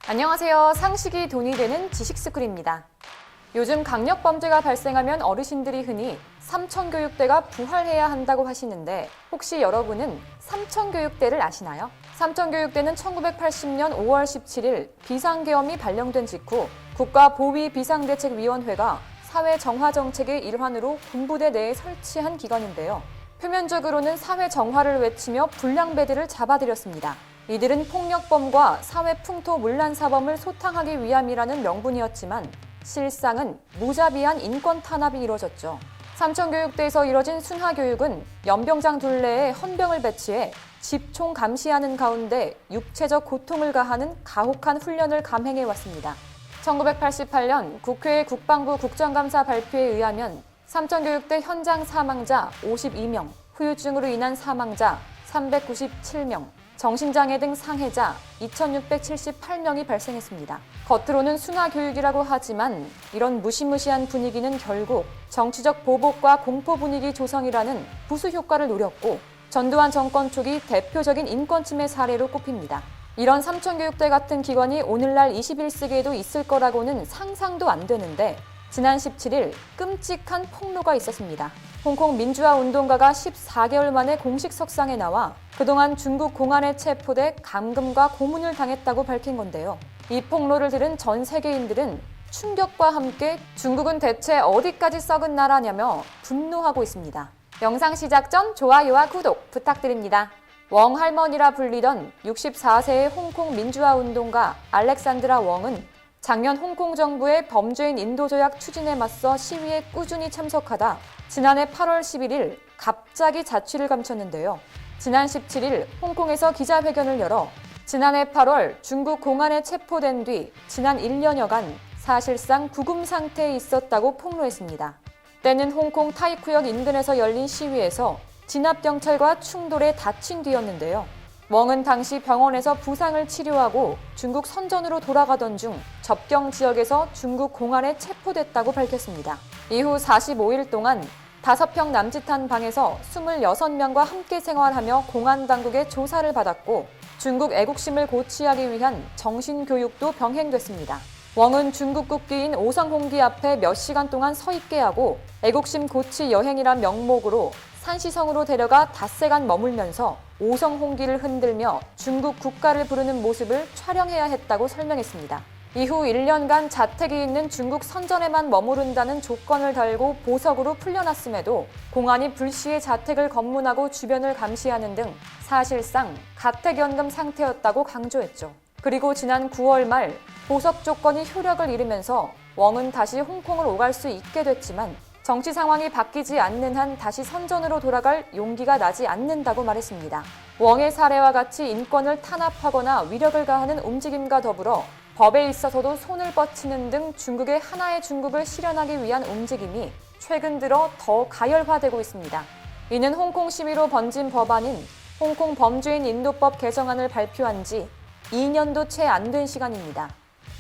안녕하세요. 상식이 돈이 되는 지식스쿨입니다. 요즘 강력범죄가 발생하면 어르신들이 흔히 삼천교육대가 부활해야 한다고 하시는데 혹시 여러분은 삼천교육대를 아시나요? 삼천교육대는 1980년 5월 17일 비상계엄이 발령된 직후 국가보위비상대책위원회가 사회정화정책의 일환으로 군부대 내에 설치한 기관인데요. 표면적으로는 사회정화를 외치며 불량배들을 잡아들였습니다. 이들은 폭력범과 사회풍토문란사범을 소탕하기 위함이라는 명분이었지만 실상은 무자비한 인권 탄압이 이뤄졌죠. 삼천교육대에서 이뤄진 순화교육은 연병장 둘레에 헌병을 배치해 집총 감시하는 가운데 육체적 고통을 가하는 가혹한 훈련을 감행해왔습니다. 1988년 국회 국방부 국정감사 발표에 의하면 삼천교육대 현장 사망자 52명, 후유증으로 인한 사망자 397명, 정신장애 등 상해자 2,678명이 발생했습니다. 겉으로는 순화교육이라고 하지만 이런 무시무시한 분위기는 결국 정치적 보복과 공포 분위기 조성이라는 부수 효과를 노렸고 전두환 정권 초기 대표적인 인권침해 사례로 꼽힙니다. 이런 삼천교육대 같은 기관이 오늘날 21세기에도 있을 거라고는 상상도 안 되는데 지난 17일 끔찍한 폭로가 있었습니다. 홍콩 민주화 운동가가 14개월 만에 공식 석상에 나와 그동안 중국 공안에 체포돼 감금과 고문을 당했다고 밝힌 건데요. 이 폭로를 들은 전 세계인들은 충격과 함께 중국은 대체 어디까지 썩은 나라냐며 분노하고 있습니다. 영상 시작 전 좋아요와 구독 부탁드립니다. 웡할머니라 불리던 64세의 홍콩 민주화 운동가 알렉산드라 웡은 작년 홍콩 정부의 범죄인 인도조약 추진에 맞서 시위에 꾸준히 참석하다 지난해 8월 11일 갑자기 자취를 감췄는데요. 지난 17일 홍콩에서 기자회견을 열어 지난해 8월 중국 공안에 체포된 뒤 지난 1년여간 사실상 구금 상태에 있었다고 폭로했습니다. 때는 홍콩 타이쿠역 인근에서 열린 시위에서 진압경찰과 충돌에 다친 뒤였는데요. 웡은 당시 병원에서 부상을 치료하고 중국 선전으로 돌아가던 중 접경 지역에서 중국 공안에 체포됐다고 밝혔습니다. 이후 45일 동안 5평 남짓한 방에서 26명과 함께 생활하며 공안 당국의 조사를 받았고 중국 애국심을 고취하기 위한 정신교육도 병행됐습니다. 웡은 중국 국기인 오성홍기 앞에 몇 시간 동안 서 있게 하고 애국심 고취 여행이란 명목으로 산시성으로 데려가 닷새간 머물면서 오성홍기를 흔들며 중국 국가를 부르는 모습을 촬영해야 했다고 설명했습니다. 이후 1년간 자택이 있는 중국 선전에만 머무른다는 조건을 달고 보석으로 풀려났음에도 공안이 불시에 자택을 검문하고 주변을 감시하는 등 사실상 가택연금 상태였다고 강조했죠. 그리고 지난 9월 말 보석 조건이 효력을 잃으면서 웡은 다시 홍콩을 오갈 수 있게 됐지만 정치 상황이 바뀌지 않는 한 다시 선전으로 돌아갈 용기가 나지 않는다고 말했습니다. 웡의 사례와 같이 인권을 탄압하거나 위력을 가하는 움직임과 더불어 법에 있어서도 손을 뻗치는 등 중국의 하나의 중국을 실현하기 위한 움직임이 최근 들어 더 가열화되고 있습니다. 이는 홍콩 시위로 번진 법안인 홍콩 범죄인 인도법 개정안을 발표한 지 2년도 채 안 된 시간입니다.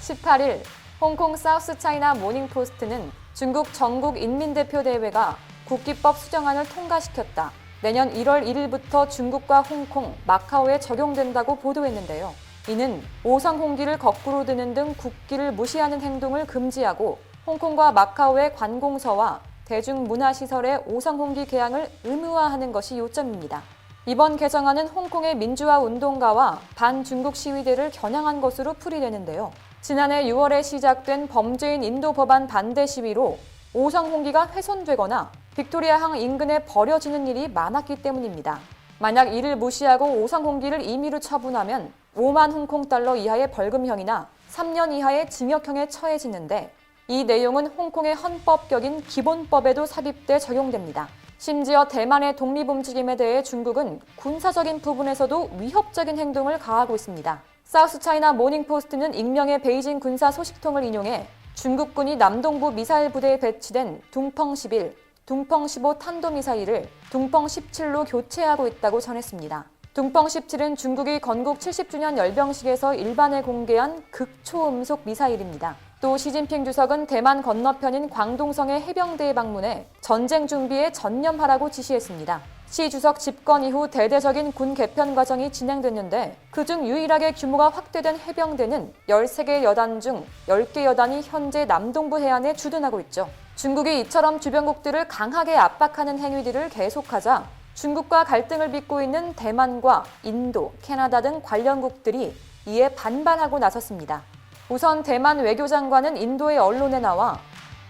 18일 홍콩 사우스 차이나 모닝포스트는 중국 전국인민대표대회가 국기법 수정안을 통과시켰다. 내년 1월 1일부터 중국과 홍콩, 마카오에 적용된다고 보도했는데요. 이는 오성홍기를 거꾸로 드는 등 국기를 무시하는 행동을 금지하고 홍콩과 마카오의 관공서와 대중문화시설의 오성홍기 개양을 의무화하는 것이 요점입니다. 이번 개정안은 홍콩의 민주화 운동가와 반중국 시위대를 겨냥한 것으로 풀이되는데요. 지난해 6월에 시작된 범죄인 인도 법안 반대 시위로 오성홍기가 훼손되거나 빅토리아항 인근에 버려지는 일이 많았기 때문입니다. 만약 이를 무시하고 오성홍기를 임의로 처분하면 5만 홍콩달러 이하의 벌금형이나 3년 이하의 징역형에 처해지는데 이 내용은 홍콩의 헌법격인 기본법에도 삽입돼 적용됩니다. 심지어 대만의 독립움직임에 대해 중국은 군사적인 부분에서도 위협적인 행동을 가하고 있습니다. 사우스차이나 모닝포스트는 익명의 베이징 군사 소식통을 인용해 중국군이 남동부 미사일 부대에 배치된 둥펑11, 둥펑15 탄도미사일을 둥펑17로 교체하고 있다고 전했습니다. 둥펑17은 중국이 건국 70주년 열병식에서 일반에 공개한 극초음속 미사일입니다. 또 시진핑 주석은 대만 건너편인 광동성의 해병대에 방문해 전쟁 준비에 전념하라고 지시했습니다. 시 주석 집권 이후 대대적인 군 개편 과정이 진행됐는데 그중 유일하게 규모가 확대된 해병대는 13개 여단 중 10개 여단이 현재 남동부 해안에 주둔하고 있죠. 중국이 이처럼 주변국들을 강하게 압박하는 행위들을 계속하자 중국과 갈등을 빚고 있는 대만과 인도, 캐나다 등 관련국들이 이에 반발하고 나섰습니다. 우선 대만 외교장관은 인도의 언론에 나와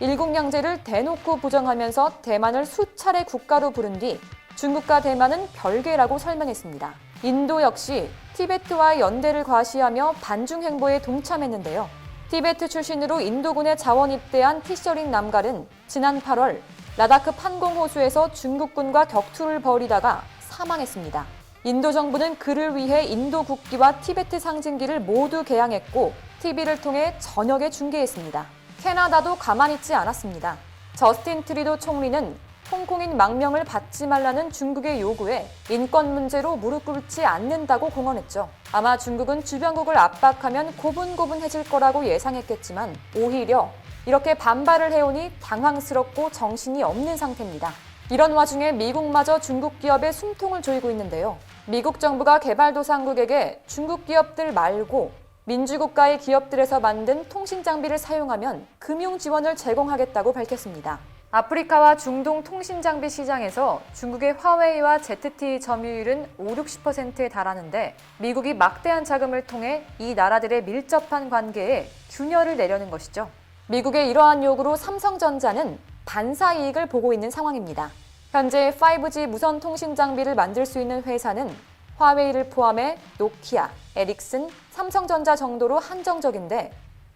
일국양제를 대놓고 부정하면서 대만을 수차례 국가로 부른 뒤 중국과 대만은 별개라고 설명했습니다. 인도 역시 티베트와의 연대를 과시하며 반중 행보에 동참했는데요. 티베트 출신으로 인도군에 자원 입대한 티셔링 남갈은 지난 8월 라다크 판공 호수에서 중국군과 격투를 벌이다가 사망했습니다. 인도 정부는 그를 위해 인도 국기와 티베트 상징기를 모두 개양했고 TV를 통해 저녁에 중계했습니다. 캐나다도 가만히 있지 않았습니다. 저스틴 트리도 총리는 홍콩인 망명을 받지 말라는 중국의 요구에 인권 문제로 무릎 꿇지 않는다고 공언했죠. 아마 중국은 주변국을 압박하면 고분고분해질 거라고 예상했겠지만 오히려 이렇게 반발을 해오니 당황스럽고 정신이 없는 상태입니다. 이런 와중에 미국마저 중국 기업에 숨통을 조이고 있는데요. 미국 정부가 개발도상국에게 중국 기업들 말고 민주국가의 기업들에서 만든 통신 장비를 사용하면 금융 지원을 제공하겠다고 밝혔습니다. 아프리카와 중동 통신 장비 시장에서 중국의 화웨이와 ZTE 점유율은 50~60%에 달하는데 미국이 막대한 자금을 통해 이 나라들의 밀접한 관계에 균열을 내려는 것이죠. 미국의 이러한 요구로 삼성전자는 반사 이익을 보고 있는 상황입니다. 현재 5G 무선 통신 장비를 만들 수 있는 회사는 화웨이를 포함해 노키아, 에릭슨, 삼성전자 정도로 한정적인데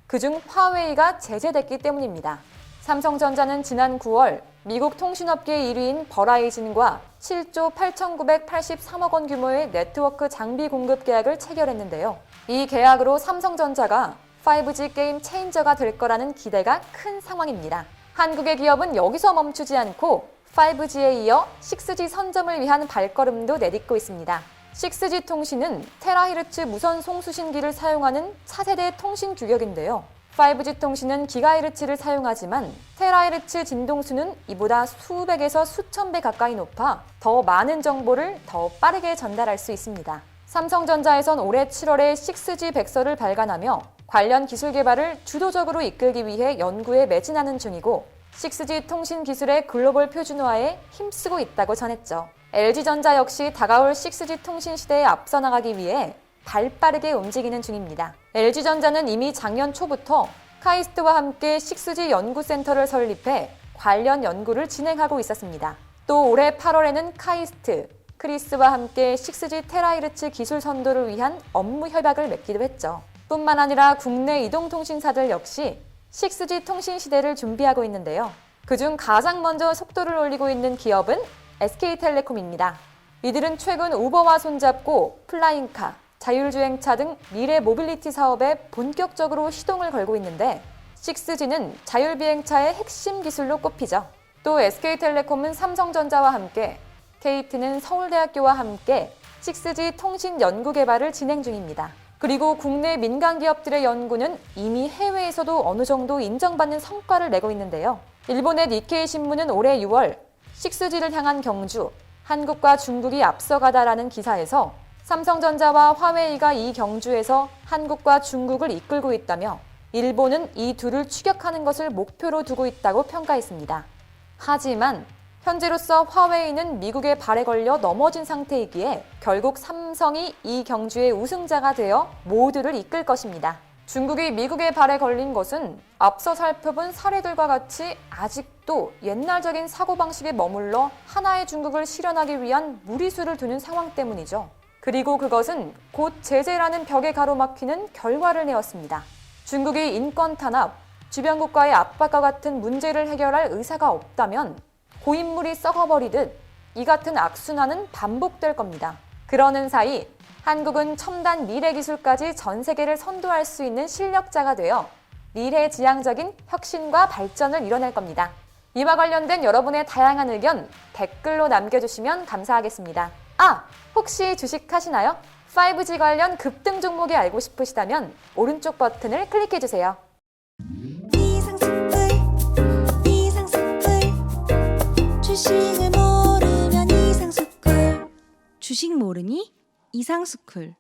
그중 화웨이가 제재됐기 때문입니다. 삼성전자는 지난 9월 미국 통신업계 1위인 버라이즌과 7조 8,983억 원 규모의 네트워크 장비 공급 계약을 체결했는데요. 이 계약으로 삼성전자가 5G 게임 체인저가 될 거라는 기대가 큰 상황입니다. 한국의 기업은 여기서 멈추지 않고 5G에 이어 6G 선점을 위한 발걸음도 내딛고 있습니다. 6G 통신은 테라헤르츠 무선 송수신기를 사용하는 차세대 통신 규격인데요. 5G 통신은 기가헤르츠를 사용하지만 테라헤르츠 진동수는 이보다 수백에서 수천 배 가까이 높아 더 많은 정보를 더 빠르게 전달할 수 있습니다. 삼성전자에선 올해 7월에 6G 백서를 발간하며 관련 기술 개발을 주도적으로 이끌기 위해 연구에 매진하는 중이고 6G 통신 기술의 글로벌 표준화에 힘쓰고 있다고 전했죠. LG전자 역시 다가올 6G 통신 시대에 앞서 나가기 위해 발빠르게 움직이는 중입니다. LG전자는 이미 작년 초부터 카이스트와 함께 6G 연구센터를 설립해 관련 연구를 진행하고 있었습니다. 또 올해 8월에는 카이스트, 크리스와 함께 6G 테라헤르츠 기술 선도를 위한 업무 협약을 맺기도 했죠. 뿐만 아니라 국내 이동통신사들 역시 6G 통신 시대를 준비하고 있는데요. 그중 가장 먼저 속도를 올리고 있는 기업은 SK텔레콤입니다. 이들은 최근 우버와 손잡고 플라잉카, 자율주행차 등 미래 모빌리티 사업에 본격적으로 시동을 걸고 있는데 6G는 자율비행차의 핵심 기술로 꼽히죠. 또 SK텔레콤은 삼성전자와 함께, KT는 서울대학교와 함께 6G 통신 연구 개발을 진행 중입니다. 그리고 국내 민간 기업들의 연구는 이미 해외에서도 어느 정도 인정받는 성과를 내고 있는데요. 일본의 니케이 신문은 올해 6월 6G를 향한 경주, 한국과 중국이 앞서가다라는 기사에서 삼성전자와 화웨이가 이 경주에서 한국과 중국을 이끌고 있다며 일본은 이 둘을 추격하는 것을 목표로 두고 있다고 평가했습니다. 하지만 현재로서 화웨이는 미국의 발에 걸려 넘어진 상태이기에 결국 삼성이 이 경주의 우승자가 되어 모두를 이끌 것입니다. 중국이 미국의 발에 걸린 것은 앞서 살펴본 사례들과 같이 아직도 옛날적인 사고방식에 머물러 하나의 중국을 실현하기 위한 무리수를 두는 상황 때문이죠. 그리고 그것은 곧 제재라는 벽에 가로막히는 결과를 내었습니다. 중국이 인권 탄압, 주변국가의 압박과 같은 문제를 해결할 의사가 없다면 고인물이 썩어버리듯 이 같은 악순환은 반복될 겁니다. 그러는 사이 한국은 첨단 미래 기술까지 전 세계를 선도할 수 있는 실력자가 되어 미래지향적인 혁신과 발전을 이뤄낼 겁니다. 이와 관련된 여러분의 다양한 의견 댓글로 남겨주시면 감사하겠습니다. 혹시 주식하시나요? 5G 관련 급등 종목이 알고 싶으시다면 오른쪽 버튼을 클릭해주세요. 이상스풀 주식을 모르면 이상스풀 주식 모르니? 이상스쿨.